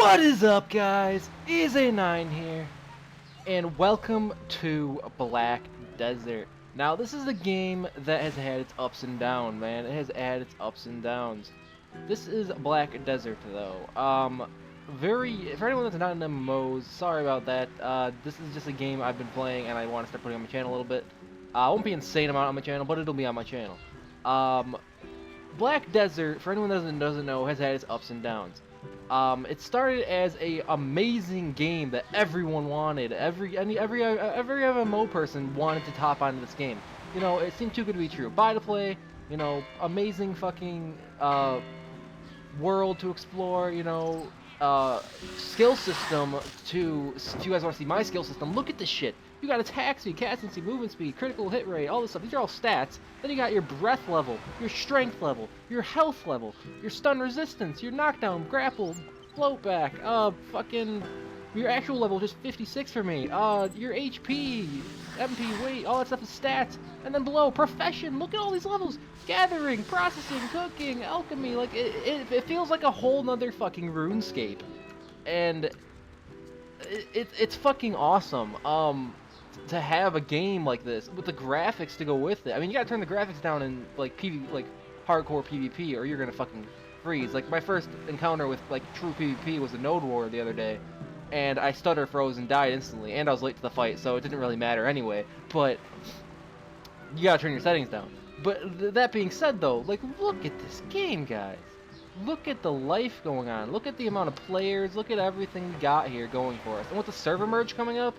What is up, guys? EZA9 here, and welcome to Black Desert. Now, this is a game that has had its ups and downs, man. It has had its ups and downs. This is Black Desert, though. For anyone that's not in MMOs, sorry about that. This is just a game I've been playing, and I want to start putting on my channel a little bit. It won't be insane amount on my channel, but it'll be on my channel. Black Desert, for anyone that doesn't know, has had its ups and downs. It started as a amazing game that everyone wanted. Every MMO person wanted to top onto this game. You know, it seemed too good to be true. Buy to play, you know, amazing fucking world to explore. You know, skill system to. If you guys want to see my skill system, look at this shit. You got attack speed, casting speed, movement speed, critical hit rate, all this stuff. These are all stats. Then you got your breath level, your strength level, your health level, your stun resistance, your knockdown, grapple, float back, your actual level just 56 for me. Your HP, MP, weight, all that stuff is stats. And then below, profession. Look at all these levels. Gathering, processing, cooking, alchemy. Like, it feels like a whole nother fucking RuneScape. And it's fucking awesome. To have a game like this with the graphics to go with it. I mean, you gotta turn the graphics down in like hardcore PvP, or you're gonna fucking freeze. Like, my first encounter with like true PvP was a Node War the other day, and I stutter froze and died instantly, and I was late to the fight, so it didn't really matter anyway. But you gotta turn your settings down. But that being said, though, like, look at this game, guys. Look at the life going on. Look at the amount of players. Look at everything we got here going for us. And with the server merge coming up,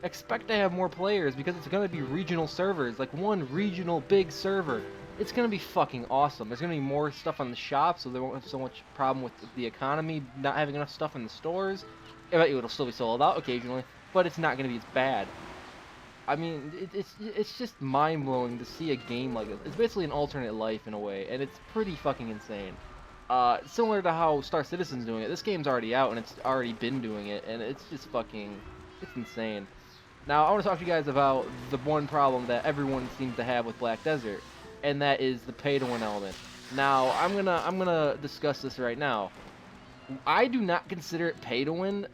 expect to have more players, because it's going to be regional servers, like one regional big server. It's going to be fucking awesome. There's going to be more stuff on the shop, so there won't have so much problem with the economy not having enough stuff in the stores. I bet you it'll still be sold out occasionally, but it's not going to be as bad. I mean, it's just mind-blowing to see a game like this. It's basically an alternate life in a way, and it's pretty fucking insane. Similar to how Star Citizen's doing it, this game's already out, and it's already been doing it, and it's just fucking, it's insane. Now, I want to talk to you guys about the one problem that everyone seems to have with Black Desert, and that is the pay-to-win element. Now, I'm gonna discuss this right now. I do not consider it pay-to-win,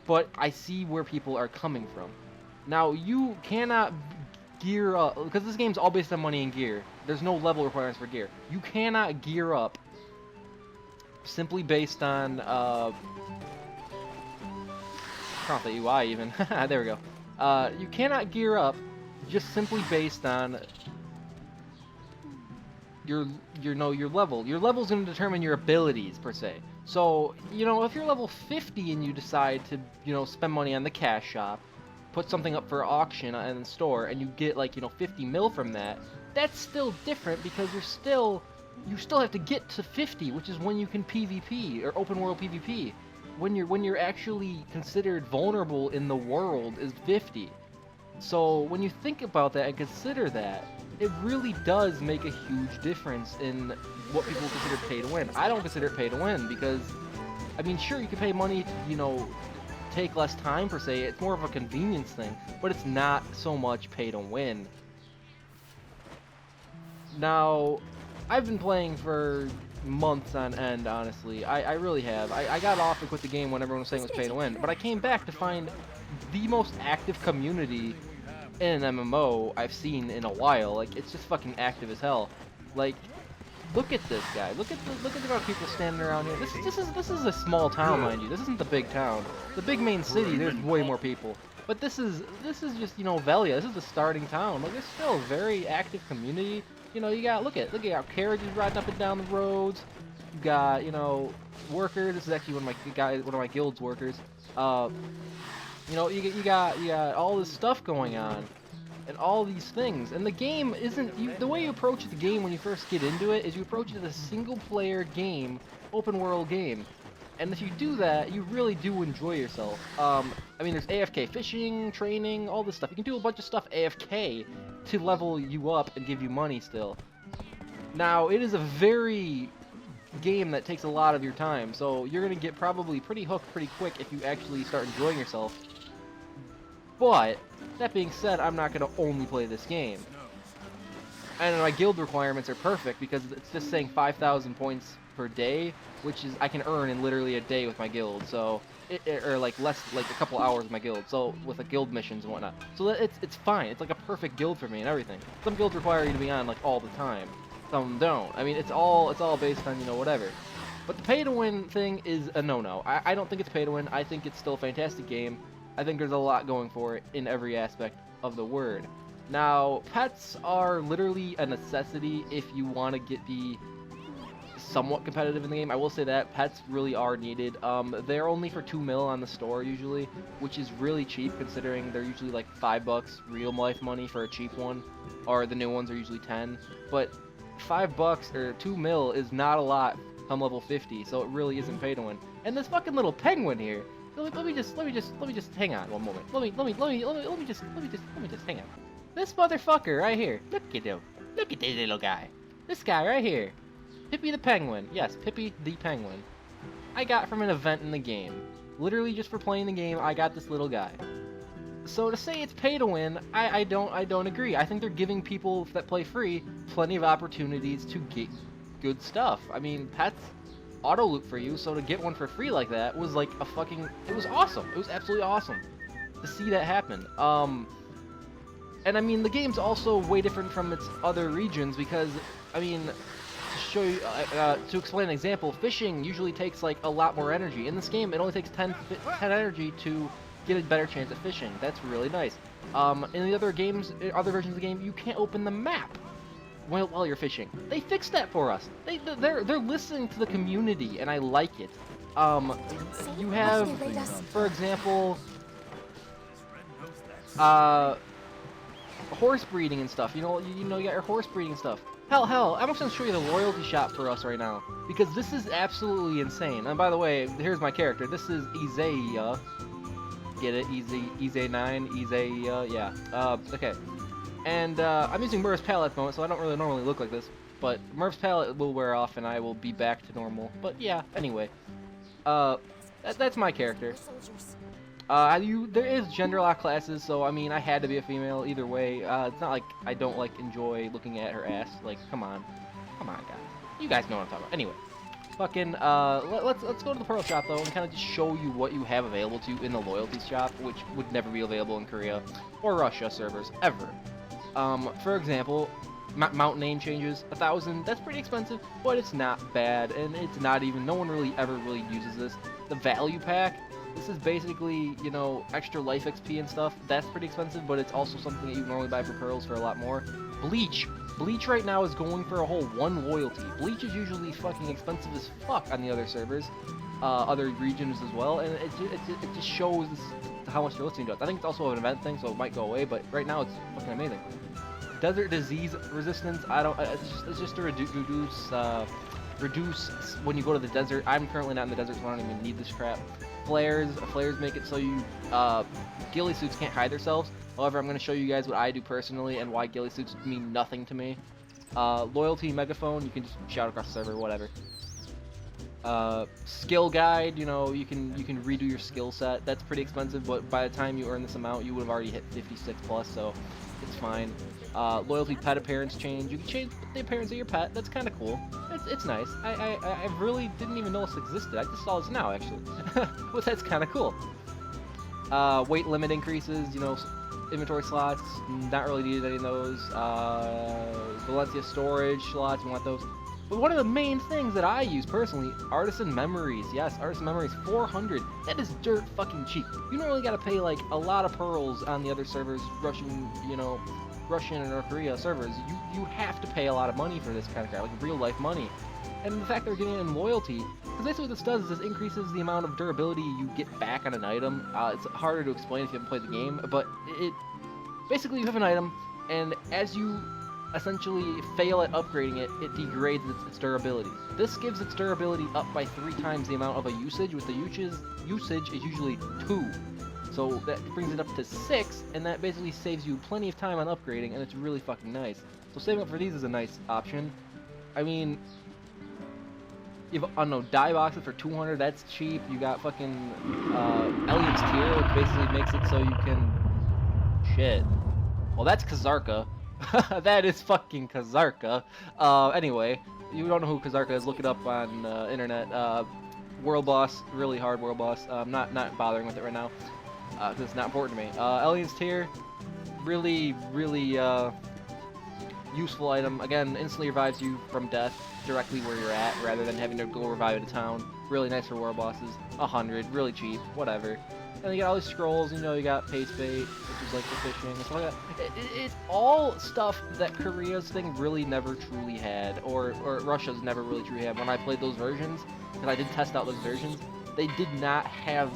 but I see where people are coming from. Now, you cannot gear up, because this game's all based on money and gear. There's no level requirements for gear. You cannot gear up simply based on, not the UI even. There we go. You cannot gear up just simply based on your level. Your level's going to determine your abilities, per se. So, you know, if you're level 50 and you decide to, you know, spend money on the cash shop, put something up for auction in the store, and you get, like, you know, 50 mil from that, that's still different, because you still have to get to 50, which is when you can PvP, or open world PvP. When you're actually considered vulnerable in the world is 50. So when you think about that and consider that, it really does make a huge difference in what people consider pay to win. I don't consider it pay to win, because, I mean, sure, you can pay money to, you know, take less time per se. It's more of a convenience thing, but it's not so much pay to win. Now, I've been playing for months on end, honestly. I really have. I got off and quit the game when everyone was saying it was pay to win, but I came back to find the most active community in an MMO I've seen in a while. Like, it's just fucking active as hell. Like, look at this guy. Look at the amount of people standing around here. This is a small town, mind you. This isn't the big town. The big main city, there's way more people. But this is just, you know, Velia. This is the starting town. Like, there's still a very active community. You know, you got, look at our carriages riding up and down the roads. You got, you know, workers. This is actually one of my guild's workers. You know, you got all this stuff going on, and all these things. And the game isn't, the way you approach the game when you first get into it is you approach it as a single-player game, open-world game. And if you do that, you really do enjoy yourself. I mean, there's AFK fishing, training, all this stuff. You can do a bunch of stuff AFK to level you up and give you money still. Now, it is a very game that takes a lot of your time, so you're going to get probably pretty hooked pretty quick if you actually start enjoying yourself. But, that being said, I'm not going to only play this game. And my guild requirements are perfect, because it's just saying 5,000 points per day, which is I can earn in literally a day with my guild. So or like less, like a couple hours with my guild. So with the guild missions and whatnot. So it's fine. It's like a perfect guild for me and everything. Some guilds require you to be on like all the time. Some don't. I mean, it's all based on, you know, whatever. But the pay to win thing is a no-no. I don't think it's pay to win. I think it's still a fantastic game. I think there's a lot going for it in every aspect of the word. Now, pets are literally a necessity if you want to be somewhat competitive in the game. I will say that pets really are needed. They're only for 2 mil on the store usually, which is really cheap considering they're usually like $5 real life money for a cheap one, or the new ones are usually 10. But $5 or 2 mil is not a lot come level 50, so it really isn't pay to win. And this fucking little penguin here. Let me just hang on one moment. Let me just hang on. This motherfucker right here. Look at him. Look at this little guy. This guy right here. Pippi the Penguin. Yes, Pippi the Penguin. I got from an event in the game. Literally just for playing the game, I got this little guy. So to say it's pay to win, I don't agree. I think they're giving people that play free plenty of opportunities to get good stuff. I mean, pets auto loot for you, so to get one for free like that was like a fucking, it was awesome. It was absolutely awesome to see that happen. And I mean, the game's also way different from its other regions because, I mean, to show you, to explain an example, fishing usually takes like a lot more energy. In this game, it only takes 10 energy to get a better chance at fishing. That's really nice. In the other games, other versions of the game, you can't open the map while you're fishing. They fixed that for us. They're listening to the community, and I like it. You have, for example, horse breeding and stuff. You got your horse breeding stuff. Hell, I'm just gonna show you the loyalty shop for us right now because this is absolutely insane. And by the way, here's my character. This is Izaya. Get it? Ize9, Izaya, yeah. Okay. And I'm using Murph's palette at the moment, so I don't really normally look like this. But Murph's palette will wear off, and I will be back to normal. But yeah, anyway, that's my character. There is gender lock classes, so I mean, I had to be a female either way. It's not like I don't like enjoy looking at her ass. Like, come on, guys. You guys know what I'm talking about. Anyway, fucking let's go to the Pearl shop though, and kind of just show you what you have available to you in the loyalty shop, which would never be available in Korea or Russia servers ever. For example, mount name changes, 1,000. That's pretty expensive, but it's not bad, and it's not even. No one really ever uses this. The value pack. This is basically, you know, extra life XP and stuff. That's pretty expensive, but it's also something that you normally buy for pearls for a lot more. Bleach. Bleach right now is going for a whole 1 loyalty. Bleach is usually fucking expensive as fuck on the other servers, other regions as well, and it just shows how much you're listening to it. I think it's also an event thing, so it might go away, but right now it's fucking amazing. Desert disease resistance. It's just to reduce when you go to the desert. I'm currently not in the desert, so I don't even need this crap. Flares make it so you ghillie suits can't hide themselves. However, I'm going to show you guys what I do personally and why ghillie suits mean nothing to me. Loyalty megaphone, you can just shout across the server, whatever. Skill guide, you know, you can redo your skill set. That's pretty expensive, but by the time you earn this amount, you would have already hit 56 plus, so it's fine. Loyalty pet appearance change. You can change the appearance of your pet. That's kind of cool. It's nice. I really didn't even know this existed. I just saw this now, actually. But that's kind of cool. Weight limit increases, you know, inventory slots, not really needed any of those. Valencia storage slots, you want those. But one of the main things that I use personally, Artisan Memories. Yes, Artisan Memories, 400. That is dirt fucking cheap. You normally gotta pay like a lot of pearls on the other servers, Russian and North Korea servers. You have to pay a lot of money for this kind of crap, like real life money. And the fact they're getting it in loyalty, because basically what this does is this increases the amount of durability you get back on an item. It's harder to explain if you haven't played the game, but basically you have an item, and as you essentially fail at upgrading it, it degrades its durability. This gives its durability up by 3 times the amount of a usage, with the usage is usually 2. So that brings it up to 6, and that basically saves you plenty of time on upgrading, and it's really fucking nice. So saving up for these is a nice option. I mean, you have, I don't know, die boxes for 200, that's cheap. You got fucking Elliot's Tier, which basically makes it so you can... Shit. Well, that's Kazarka. That is fucking Kazarka. Anyway, you don't know who Kazarka is, look it up on internet. World boss, really hard world boss. Not bothering with it right now because it's not important to me. Elian's Tear, really useful item. Again, instantly revives you from death directly where you're at, rather than having to go revive at a town. Really nice for war bosses. 100, really cheap, whatever. And you got all these scrolls, you know, you got paste bait, which is like the fishing and stuff like that. It's all stuff that Korea's thing really never truly had, or Russia's never really truly had. When I played those versions, and I did test out those versions, they did not have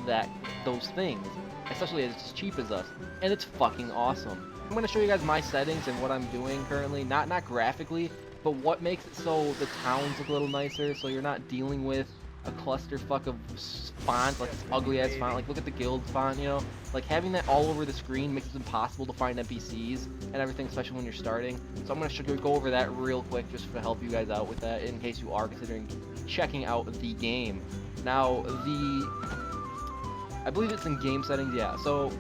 those things, especially as cheap as us. And it's fucking awesome. I'm going to show you guys my settings and what I'm doing currently, not graphically, but what makes it so the towns look a little nicer, so you're not dealing with a clusterfuck of font, like this ugly ass font. Like, look at the guild font, you know? Like, having that all over the screen makes it impossible to find NPCs and everything, especially when you're starting. So I'm going to go over that real quick just to help you guys out with that in case you are considering checking out the game. Now, I believe it's in game settings, yeah. So,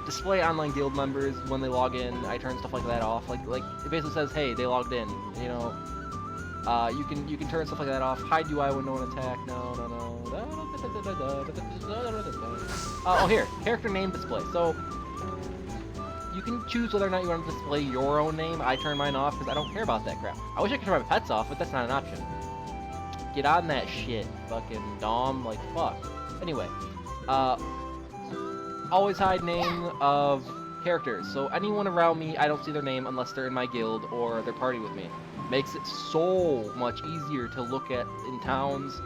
display online guild members when they log in. I turn stuff like that off. Like it basically says, hey, they logged in, you know? You can turn stuff like that off. Hide UI when no one attack. No. Oh, here, character name display. So you can choose whether or not you want to display your own name. I turn mine off because I don't care about that crap. I wish I could turn my pets off, but that's not an option. Get on that shit, fucking Dom. Like, fuck. Anyway, always hide name of characters. So anyone around me, I don't see their name unless they're in my guild or they're party with me. Makes it so much easier to look at in towns.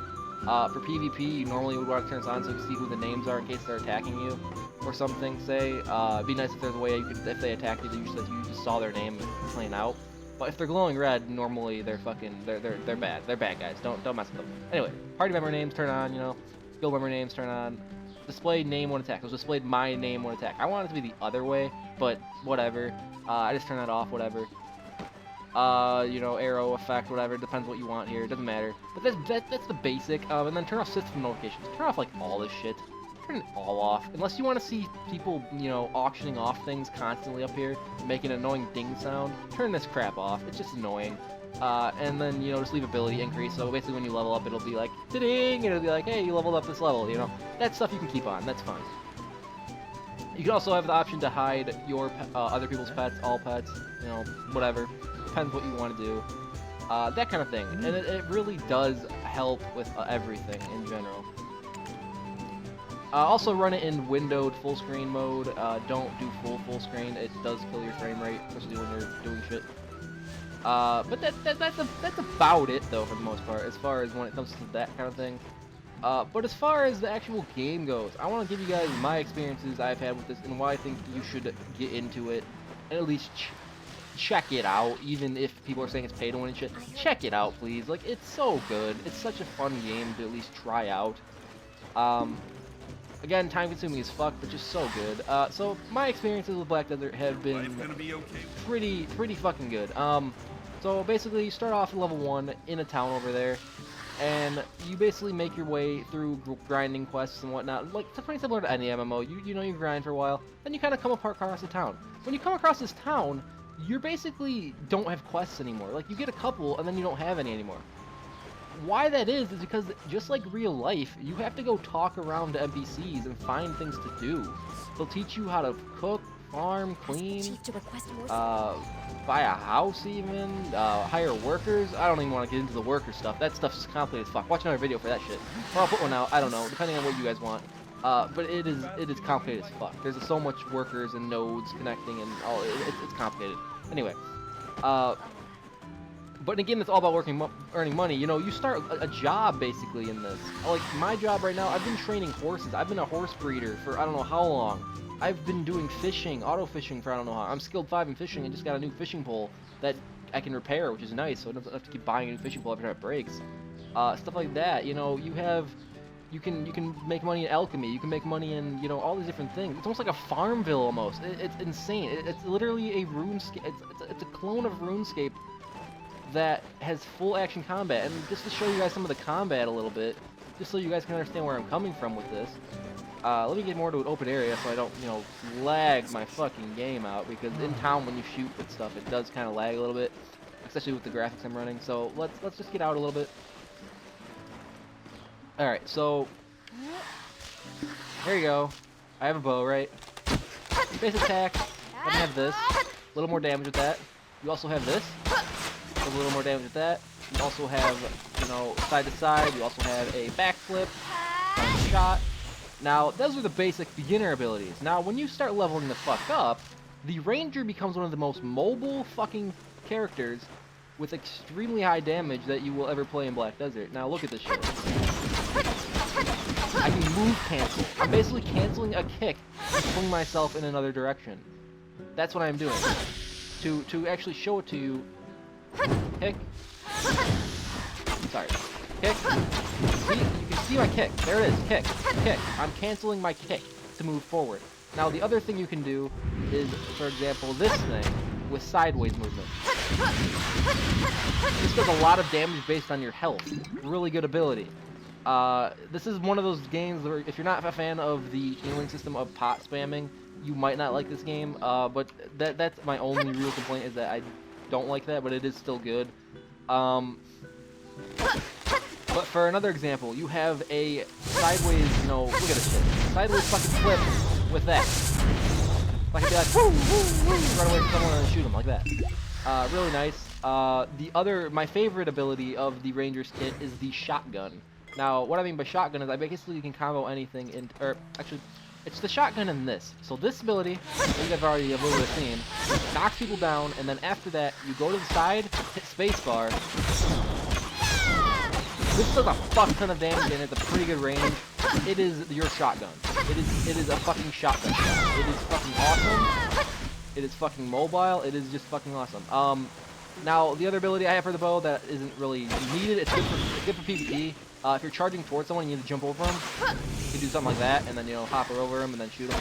For PvP, you normally would want to turn this on so you can see who the names are in case they're attacking you or something, say. It'd be nice if there's a way you could, if they attacked you, you just saw their name playing out. But if they're glowing red, normally they're fucking, they're bad. They're bad guys. Don't mess with them. Anyway, party member names turn on, you know. Guild member names turn on. Display name when attack. It was displayed my name when attack. I want it to be the other way, but whatever. I just turn that off, whatever. You know, arrow effect, whatever. Depends what you want here. It doesn't matter. But that's the basic. And then turn off system notifications. Turn off like all this shit. Turn it all off. Unless you want to see people, you know, auctioning off things constantly up here, making an annoying ding sound. Turn this crap off. It's just annoying. And then, you know, just leave ability increase. So basically when you level up, it'll be like, ding, and it'll be like, hey, you leveled up this level, you know. That stuff you can keep on. That's fine. You can also have the option to hide your other people's pets, all pets, you know, whatever. Depends what you want to do. That kind of thing. And it really does help with everything in general. Also run it in windowed full screen mode. Don't do full screen. It does kill your frame rate, especially when you're doing shit. But that's about it, though, for the most part, as far as when it comes to that kind of thing. But as far as the actual game goes, I want to give you guys my experiences I've had with this and why I think you should get into it and at least check it out, even if people are saying it's pay to win and shit. Check it out, please. Like, it's so good. It's such a fun game to at least try out. Again, time-consuming as fuck, but just so good. So my experiences with Black Desert have been pretty fucking good. So basically, you start off at level 1 in a town over there, and you basically make your way through grinding quests and whatnot. Like, it's pretty similar to any MMO. You know, you grind for a while, then you kind of come across the town. When you come across this town, you basically don't have quests anymore. Like, you get a couple, and then you don't have any anymore. Why that is because just like real life, you have to go talk around to NPCs and find things to do. They'll teach you how to cook, farm, clean, buy a house even, hire workers. I don't even want to get into the worker stuff. That stuff's complicated as fuck. Watch another video for that shit. Or I'll put one out, I don't know, depending on what you guys want. But it is complicated as fuck. There's so much workers and nodes connecting and all, it's complicated. Anyway, but in a game that's all about earning money, you know, you start a job basically in this. Like, my job right now, I've been training horses. I've been a horse breeder for I don't know how long. I've been doing fishing, auto fishing for I don't know how. I'm skilled 5 in fishing and just got a new fishing pole that I can repair, which is nice, so I don't have to keep buying a new fishing pole every time it breaks. Stuff like that, you know, you can make money in alchemy, you can make money in, you know, all these different things. It's almost like a Farmville almost. It's insane. It's literally a RuneScape. It's a clone of RuneScape that has full action combat. And just to show you guys some of the combat a little bit, just so you guys can understand where I'm coming from with this, let me get more to an open area so I don't, you know, lag my fucking game out, because in town when you shoot with stuff, it does kind of lag a little bit. especially with the graphics I'm running. So let's just get out a little bit. All right, so there you go. I have a bow, right? Base attack. I have this. A little more damage with that. You also have this. A little more damage with that. You also have, you know, side to side. You also have a backflip, a shot. Now, those are the basic beginner abilities. Now, when you start leveling the fuck up, the Ranger becomes one of the most mobile fucking characters with extremely high damage that you will ever play in Black Desert. Now, look at this shit. I can move cancel. I'm basically canceling a kick and swing myself in another direction. That's what I'm doing. To actually show it to you, kick. Sorry. Kick. See, you can see my kick. There it is. Kick. Kick. I'm canceling my kick to move forward. Now, the other thing you can do is, for example, this thing with sideways movement. This does a lot of damage based on your health. Really good ability. This is one of those games where if you're not a fan of the healing system of pot spamming, you might not like this game. But that's my only real complaint, is that I don't like that, but it is still good. But for another example, you have a sideways, you know, look at this shit. Sideways fucking flip with that. I can be like, woo, woo, woo, run away from someone and shoot them like that. Really nice. My favorite ability of the Ranger's kit is the shotgun. Now, what I mean by shotgun is I basically can combo anything in, or actually, it's the shotgun in this. So this ability, I think I've already a little bit seen, knocks people down, and then after that, you go to the side, hit spacebar. This does a fuck ton of damage, and it's a pretty good range. It is your shotgun. It is a fucking shotgun shot. It is fucking awesome. It is fucking mobile. It is just fucking awesome. Now, the other ability I have for the bow that isn't really needed, it's good for PvP. If you're charging towards someone, you need to jump over them. You can do something like that, and then, you know, hop over them and then shoot them.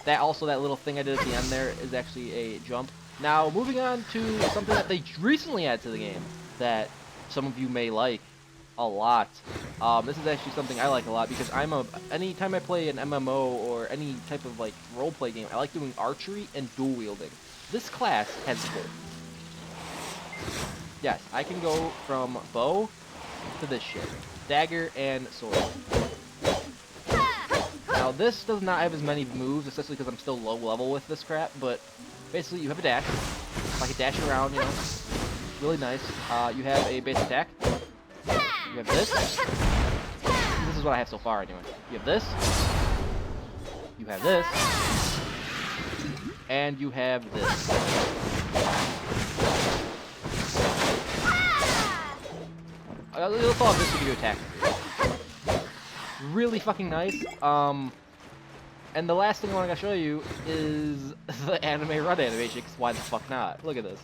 That little thing I did at the end there is actually a jump. Now, moving on to something that they recently added to the game that some of you may like a lot. This is actually something I like a lot because anytime I play an MMO or any type of like roleplay game, I like doing archery and dual wielding. This class has both. Yes, I can go from bow to this shit. Dagger and sword. Now this does not have as many moves, especially because I'm still low level with this crap, but basically you have a dash. I can dash around, you know. Really nice. You have a base attack. You have this. This is what I have so far anyway. You have this. You have this. And you have this. Let's call this to give you attack. Really fucking nice. And the last thing I want to show you is the anime run animation, because why the fuck not? Look at this.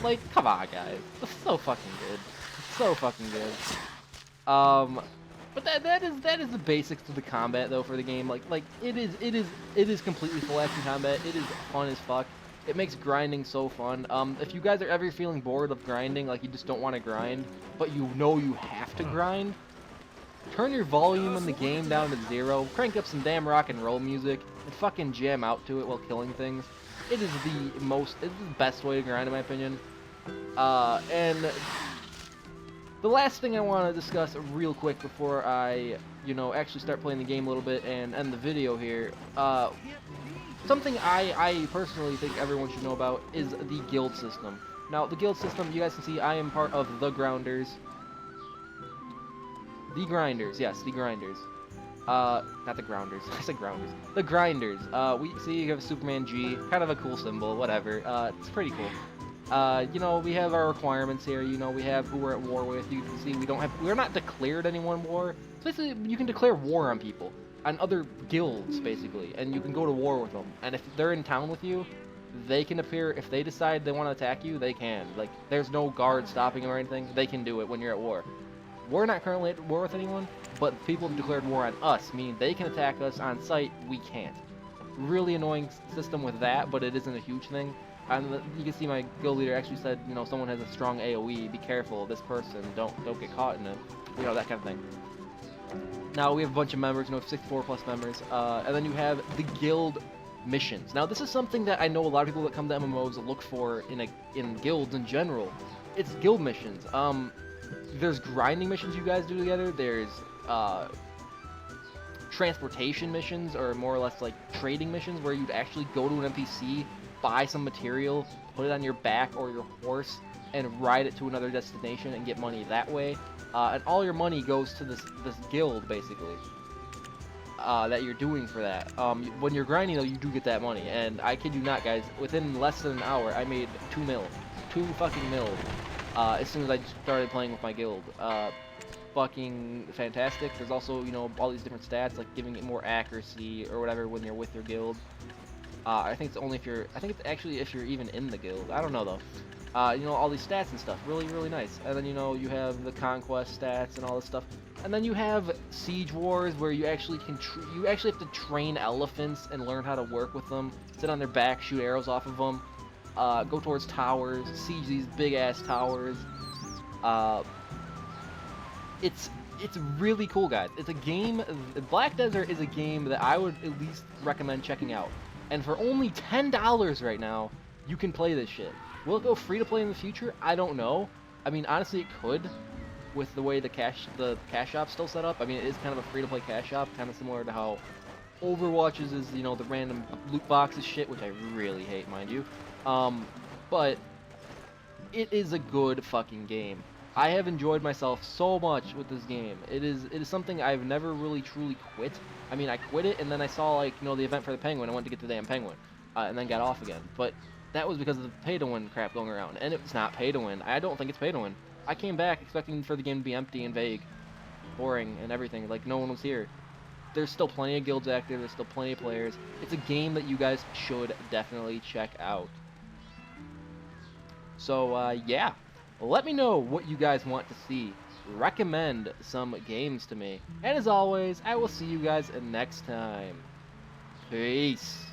Like, come on, guys. It's so fucking good. It's so fucking good. But that is the basics of the combat though for the game. Like it is completely full action combat. It is fun as fuck. It makes grinding so fun. If you guys are ever feeling bored of grinding, like you just don't want to grind, but you know you have to grind, turn your volume in the game down to 0, crank up some damn rock and roll music, and fucking jam out to it while killing things. It is the best way to grind in my opinion. And the last thing I want to discuss real quick before I, actually start playing the game a little bit and end the video here, something I personally think everyone should know about is the guild system. Now, the guild system, you guys can see I am part of the Grounders. The Grinders, yes, the Grinders. Not the Grounders, I said Grounders. The Grinders. We see you have a Superman G, kind of a cool symbol, whatever. It's pretty cool. We have our requirements here. We have who we're at war with. You can see we're not declared anyone war. So basically, you can declare war on people, on other guilds, basically, and you can go to war with them. And if they're in town with you, they can appear. If they decide they want to attack you, they can. Like, there's no guard stopping them or anything. They can do it when you're at war. We're not currently at war with anyone, but people have declared war on us, meaning they can attack us on sight. We can't. Really annoying system with that, but it isn't a huge thing. And you can see my guild leader actually said, someone has a strong AoE, be careful of this person, don't get caught in it, that kind of thing. Now we have a bunch of members, 64 plus members, and then you have the guild missions. Now, this is something that I know a lot of people that come to MMOs look for in guilds in general. It's guild missions. There's grinding missions you guys do together. There's transportation missions, or more or less like trading missions, where you'd actually go to an NPC, buy some material, put it on your back or your horse, and ride it to another destination and get money that way. And all your money goes to this guild, basically, that you're doing for that. When you're grinding, though, you do get that money. And I kid you not, guys, within less than an hour, I made 2 mil. 2 fucking mil. As soon as I started playing with my guild. Fucking fantastic. There's also, you know, all these different stats, like giving it more accuracy or whatever when you're with your guild. I think it's only if you're, I think it's actually if you're even in the guild. I don't know, though. You know, all these stats and stuff. Really, really nice. And then, you know, you have the conquest stats and all this stuff. And then you have Siege Wars, where you actually can, you actually have to train elephants and learn how to work with them. Sit on their back, shoot arrows off of them. Go towards towers, siege these big-ass towers. It's really cool, guys. It's a game. Black Desert is a game that I would at least recommend checking out. And for only $10 right now, you can play this shit. Will it go free to play in the future? I don't know. I mean, honestly, it could, with the way the cash shop's still set up. I mean, it is kind of a free to play cash shop, kind of similar to how Overwatch's is, you know, the random loot boxes shit, which I really hate, mind you. But it is a good fucking game. I have enjoyed myself so much with this game. It is something I've never really truly quit. I mean, I quit it, and then I saw, like, you know, the event for the Penguin. I went to get the damn Penguin, and then got off again. But that was because of the pay-to-win crap going around, and it's not pay-to-win. I don't think it's pay-to-win. I came back expecting for the game to be empty and vague, boring, and everything. Like, no one was here. There's still plenty of guilds active. There's still plenty of players. It's a game that you guys should definitely check out. So, yeah. Let me know what you guys want to see. Recommend some games to me. And as always, I will see you guys next time. Peace.